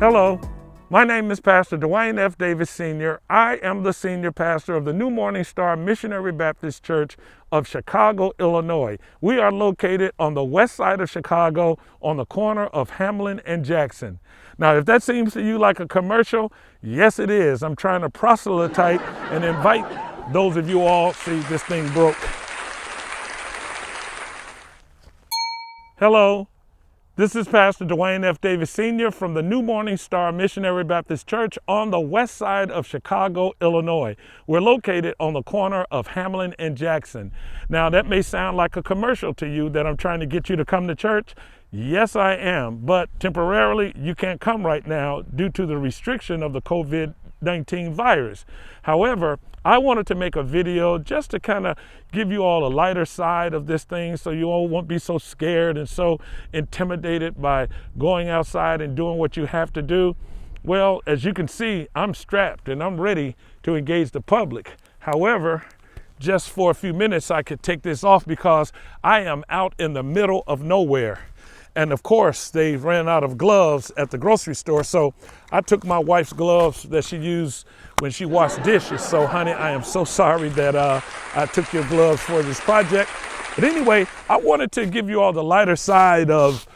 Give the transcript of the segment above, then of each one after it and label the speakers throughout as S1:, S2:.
S1: Hello, my name is Pastor DeWayne F. Davis Sr. I am the senior pastor of the New Morning Star Missionary Baptist Church of Chicago, Illinois. We are located on the west side of Chicago on the corner of Hamlin and Jackson. Now, if that seems to you like a commercial, yes it is. I'm trying to proselytize and invite those of you all, see this thing broke. Hello. This is Pastor DeWayne F. Davis Sr. from the New Morning Star Missionary Baptist Church on the west side of Chicago, Illinois. We're located on the corner of Hamlin and Jackson. Now, that may sound like a commercial to you that I'm trying to get you to come to church. Yes, I am, but temporarily you can't come right now due to the restriction of the COVID-19 virus. However, I wanted to make a video just to kind of give you all a lighter side of this thing so you all won't be so scared and so intimidated by going outside and doing what you have to do. Well, as you can see, I'm strapped and I'm ready to engage the public. However, just for a few minutes, I could take this off because I am out in the middle of nowhere. And of course, they ran out of gloves at the grocery store. So I took my wife's gloves that she used when she washed dishes. So honey, I am so sorry that I took your gloves for this project. But anyway, I wanted to give you all the lighter side of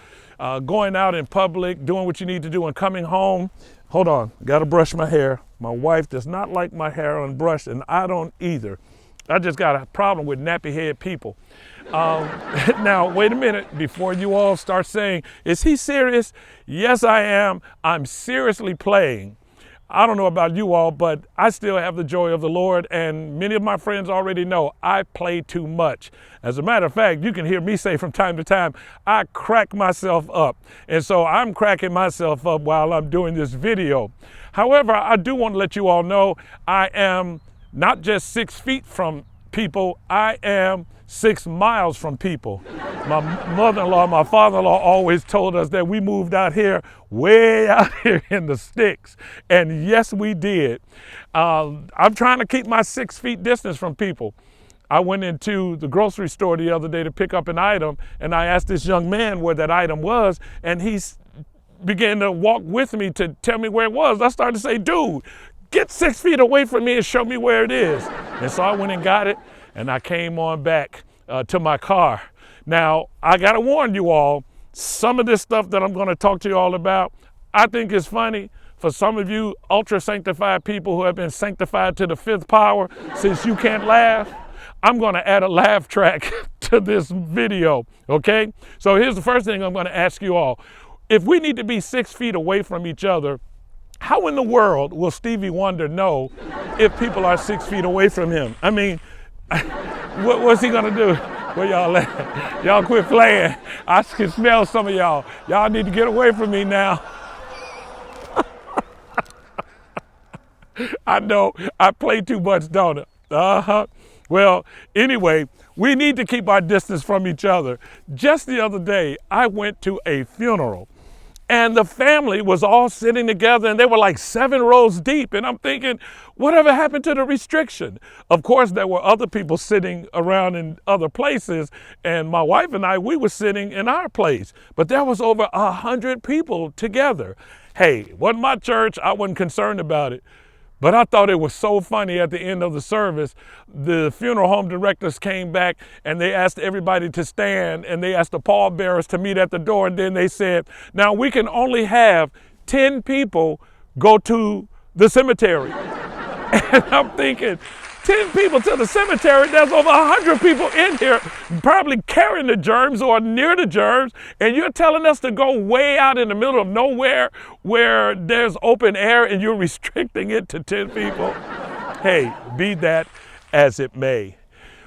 S1: going out in public, doing what you need to do and coming home. Hold on, gotta brush my hair. My wife does not like my hair unbrushed and I don't either. I just got a problem with nappy head people. Now, wait a minute, before you all start saying, is he serious? Yes, I am. I'm seriously playing. I don't know about you all, but I still have the joy of the Lord, and many of my friends already know I play too much. As a matter of fact, you can hear me say from time to time, I crack myself up. And so I'm cracking myself up while I'm doing this video. However, I do want to let you all know I am not just 6 feet from people, I am 6 miles from people. My mother-in-law, my father-in-law always told us that we moved out here, way out here in the sticks. And yes, we did. I'm trying to keep my 6 feet distance from people. I went into the grocery store the other day to pick up an item, and I asked this young man where that item was, and he began to walk with me to tell me where it was. I started to say, dude, get 6 feet away from me and show me where it is. And so I went and got it, and I came on back to my car. Now, I gotta warn you all, some of this stuff that I'm gonna talk to you all about, I think is funny. For some of you ultra sanctified people who have been sanctified to the 5th power, since you can't laugh, I'm gonna add a laugh track to this video, okay? So here's the first thing I'm gonna ask you all. If we need to be 6 feet away from each other, how in the world will Stevie Wonder know if people are 6 feet away from him? I mean, what's he gonna do? Where y'all at? Y'all quit playing. I can smell some of y'all. Y'all need to get away from me now. I know, I play too much, don't I? Uh-huh. Well, anyway, we need to keep our distance from each other. Just the other day, I went to a funeral. And the family was all sitting together and they were like 7 rows deep. And I'm thinking, whatever happened to the restriction? Of course, there were other people sitting around in other places. And my wife and I, we were sitting in our place. But there was over 100 people together. Hey, it wasn't my church. I wasn't concerned about it. But I thought it was so funny at the end of the service. The funeral home directors came back and they asked everybody to stand and they asked the pallbearers to meet at the door. And then they said, now we can only have 10 people go to the cemetery. And I'm thinking, 10 people to the cemetery, there's over 100 people in here probably carrying the germs or near the germs, and you're telling us to go way out in the middle of nowhere where there's open air and you're restricting it to 10 people? Hey, be that as it may.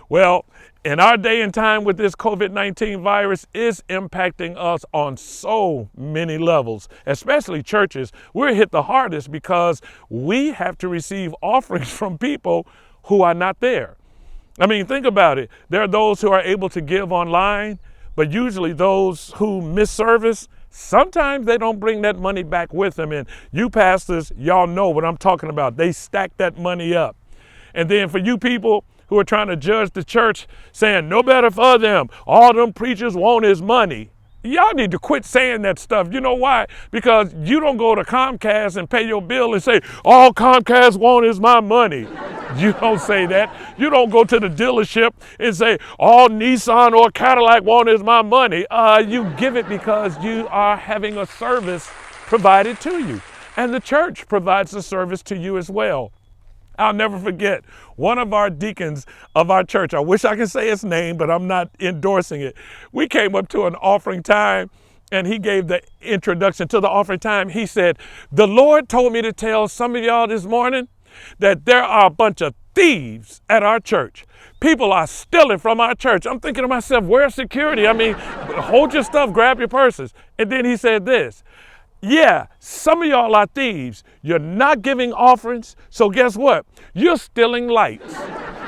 S1: Well, in our day and time with this COVID-19 virus is impacting us on so many levels, especially churches. We're hit the hardest because we have to receive offerings from people who are not there. I mean, think about it. There are those who are able to give online, but usually those who miss service, sometimes they don't bring that money back with them. And you pastors, y'all know what I'm talking about. They stack that money up. And then for you people who are trying to judge the church, saying no better for them, all them preachers want is money. Y'all need to quit saying that stuff. You know why? Because you don't go to Comcast and pay your bill and say, all Comcast want is my money. You don't say that. You don't go to the dealership and say, all Nissan or Cadillac want is my money. You give it because you are having a service provided to you. And the church provides a service to you as well. I'll never forget one of our deacons of our church. I wish I could say his name, but I'm not endorsing it. We came up to an offering time and he gave the introduction to the offering time. He said, the Lord told me to tell some of y'all this morning that there are a bunch of thieves at our church. People are stealing from our church. I'm thinking to myself, where's security? I mean, hold your stuff, grab your purses. And then he said this. Yeah, some of y'all are thieves. You're not giving offerings, so guess what? You're stealing lights.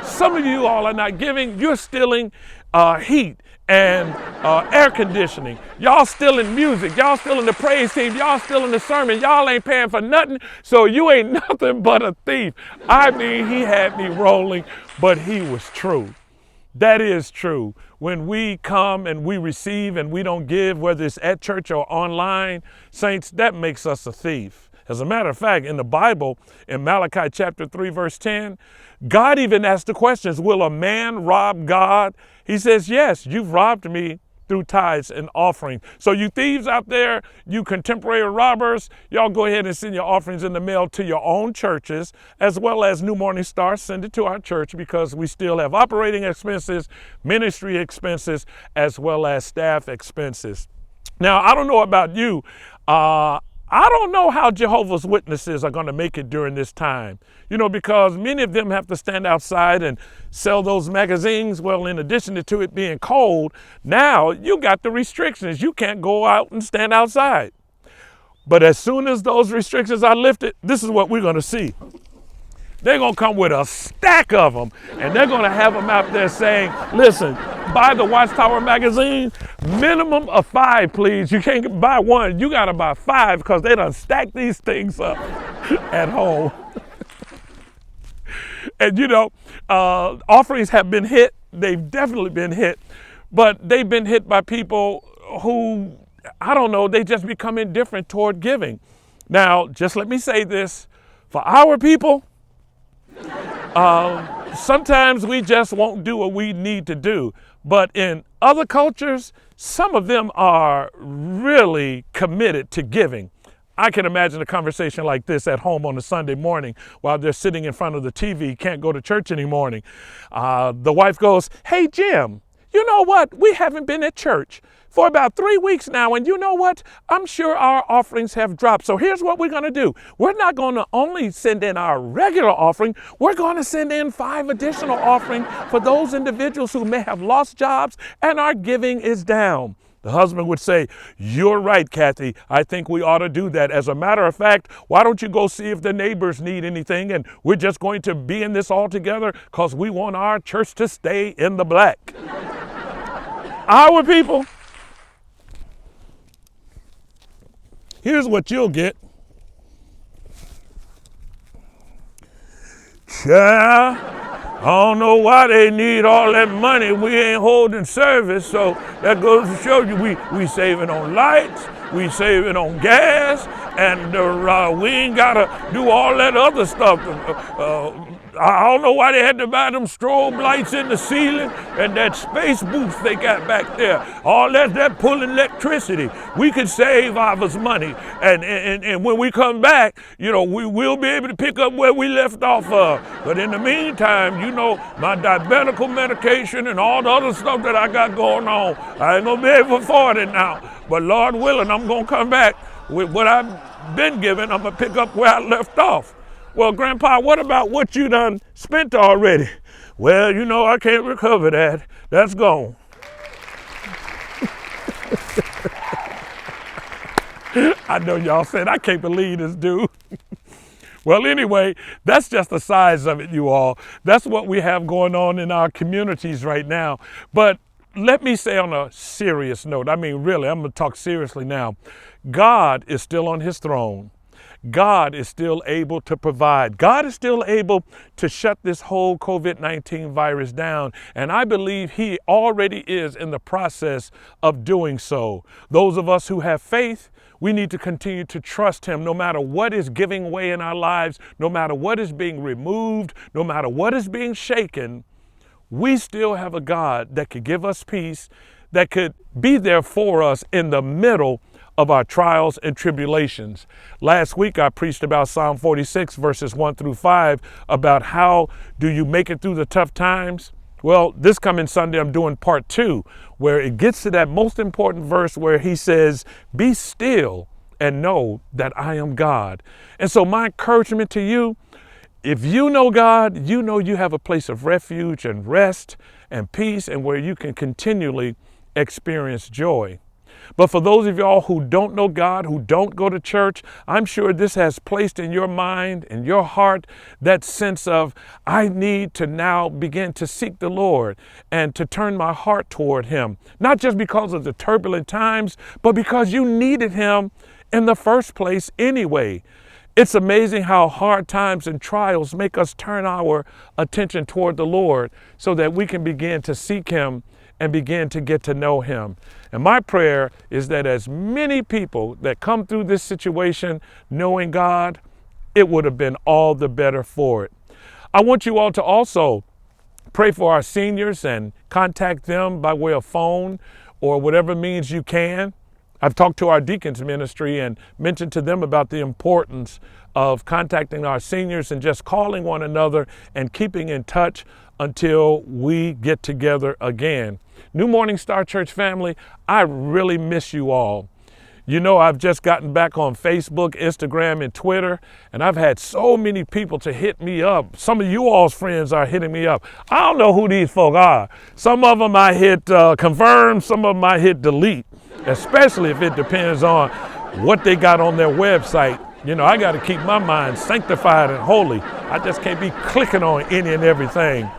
S1: Some of you all are not giving, you're stealing heat and air conditioning. Y'all stealing music. Y'all stealing the praise team. Y'all stealing the sermon. Y'all ain't paying for nothing, so you ain't nothing but a thief. I mean, he had me rolling, but he was true. That is true. When we come and we receive and we don't give, whether it's at church or online, saints, that makes us a thief. As a matter of fact, in the Bible, in Malachi chapter 3, verse 10, God even asked the questions, will a man rob God? He says, yes, you've robbed me through tithes and offerings. So you thieves out there, you contemporary robbers, y'all go ahead and send your offerings in the mail to your own churches, as well as New Morning Star, send it to our church because we still have operating expenses, ministry expenses, as well as staff expenses. Now, I don't know about you. I don't know how Jehovah's Witnesses are going to make it during this time, because many of them have to stand outside and sell those magazines. Well, in addition to it being cold, now you got the restrictions. You can't go out and stand outside. But as soon as those restrictions are lifted, this is what we're going to see. They're going to come with a stack of them, and they're going to have them out there saying, listen, buy the Watchtower magazine, minimum of 5, please. You can't buy one. You got to buy 5 because they done stack these things up at home. And, offerings have been hit. They've definitely been hit, but they've been hit by people who, I don't know, they just become indifferent toward giving. Now, just let me say this. For our people, sometimes we just won't do what we need to do. But in other cultures, some of them are really committed to giving. I can imagine a conversation like this at home on a Sunday morning while they're sitting in front of the TV, can't go to church any morning. The wife goes, hey, Jim, you know what? We haven't been at church for about 3 weeks now, and you know what? I'm sure our offerings have dropped. So here's what we're going to do. We're not going to only send in our regular offering. We're going to send in 5 additional offerings for those individuals who may have lost jobs and our giving is down. The husband would say, you're right, Kathy. I think we ought to do that. As a matter of fact, why don't you go see if the neighbors need anything? And we're just going to be in this all together because we want our church to stay in the black. Our people, here's what you'll get. Child, I don't know why they need all that money. We ain't holding service, so that goes to show you we saving on lights, we saving on gas, and we ain't gotta do all that other stuff. I don't know why they had to buy them strobe lights in the ceiling and that space booth they got back there. All that pulling electricity. We could save ours money. And when we come back, we will be able to pick up where we left off of. But in the meantime, my diabetical medication and all the other stuff that I got going on, I ain't gonna be able to afford it now. But Lord willing, I'm gonna come back with what I've been given. I'm gonna pick up where I left off. Well, Grandpa, what about what you done spent already? Well, I can't recover that. That's gone. I know y'all said, I can't believe this dude. Well, anyway, that's just the size of it, you all. That's what we have going on in our communities right now. But let me say on a serious note, I mean, really, I'm going to talk seriously now. God is still on his throne. God is still able to provide. God is still able to shut this whole COVID-19 virus down. And I believe he already is in the process of doing so. Those of us who have faith, we need to continue to trust him no matter what is giving way in our lives, no matter what is being removed, no matter what is being shaken. We still have a God that could give us peace, that could be there for us in the middle of our trials and tribulations. Last week, I preached about Psalm 46, verses 1-5, about how do you make it through the tough times? Well, this coming Sunday, I'm doing part 2, where it gets to that most important verse where he says, be still and know that I am God. And so my encouragement to you, if you know God, you know you have a place of refuge and rest and peace and where you can continually experience joy. But for those of y'all who don't know God, who don't go to church, I'm sure this has placed in your mind, in your heart, that sense of, I need to now begin to seek the Lord and to turn my heart toward him. Not just because of the turbulent times, but because you needed him in the first place anyway. It's amazing how hard times and trials make us turn our attention toward the Lord so that we can begin to seek him and begin to get to know him. And my prayer is that as many people that come through this situation knowing God, it would have been all the better for it. I want you all to also pray for our seniors and contact them by way of phone or whatever means you can. I've talked to our deacons ministry and mentioned to them about the importance of contacting our seniors and just calling one another and keeping in touch until we get together again. New Morning Star Church family, I really miss you all. You know, I've just gotten back on Facebook, Instagram, and Twitter, and I've had so many people to hit me up. Some of you all's friends are hitting me up. I don't know who these folk are. Some of them I hit confirm, some of them I hit delete, especially if it depends on what they got on their website. You know, I got to keep my mind sanctified and holy. I just can't be clicking on any and everything.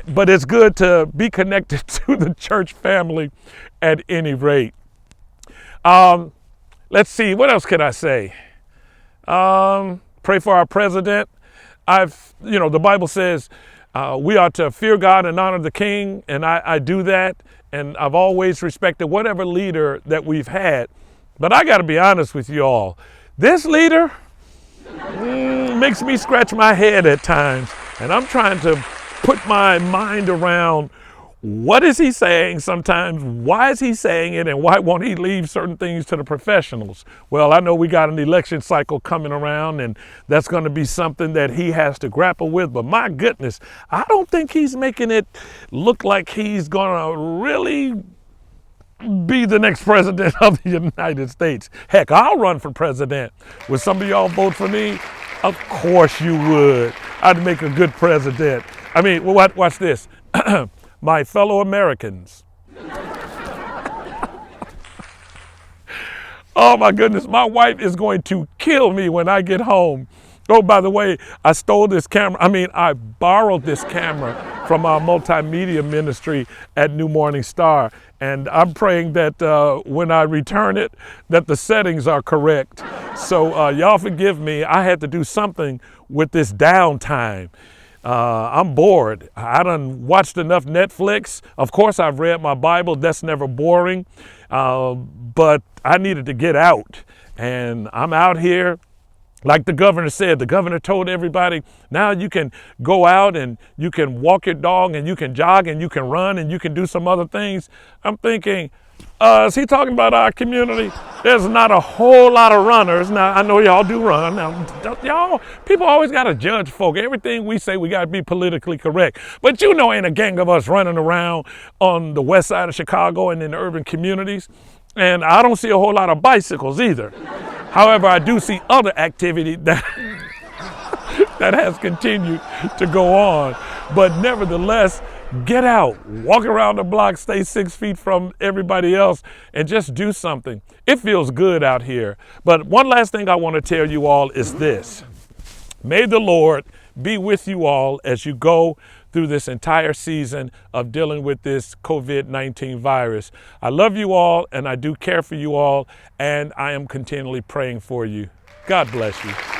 S1: But it's good to be connected to the church family at any rate. Let's see, what else can I say? Pray for our president. The Bible says we ought to fear God and honor the king, and I do that. And I've always respected whatever leader that we've had. But I got to be honest with you all. This leader makes me scratch my head at times, and I'm trying to put my mind around what is he saying sometimes, why is he saying it, and why won't he leave certain things to the professionals? Well, I know we got an election cycle coming around, and that's going to be something that he has to grapple with, but my goodness, I don't think he's making it look like he's going to really be the next president of the United States. Heck, I'll run for president. Would some of y'all vote for me? Of course you would. I'd make a good president. I mean, watch this. My fellow Americans. Oh my goodness, my wife is going to kill me when I get home. Oh, by the way, I borrowed this camera from our multimedia ministry at New Morning Star. And I'm praying that when I return it, that the settings are correct. So y'all forgive me. I had to do something with this downtime. I'm bored. I done watched enough Netflix. Of course, I've read my Bible. That's never boring. But I needed to get out. And I'm out here. Like the governor said, the governor told everybody, now you can go out and you can walk your dog and you can jog and you can run and you can do some other things. I'm thinking, is he talking about our community? There's not a whole lot of runners. Now, I know y'all do run. Now, people always got to judge folk. Everything we say, we got to be politically correct. But you know, ain't a gang of us running around on the west side of Chicago and in the urban communities. And I don't see a whole lot of bicycles either. However, I do see other activity that that has continued to go on. But nevertheless, get out, walk around the block, stay 6 feet from everybody else, and just do something. It feels good out here. But one last thing I want to tell you all is this. May the Lord be with you all as you go through this entire season of dealing with this COVID-19 virus. I love you all, and I do care for you all, and I am continually praying for you. God bless you.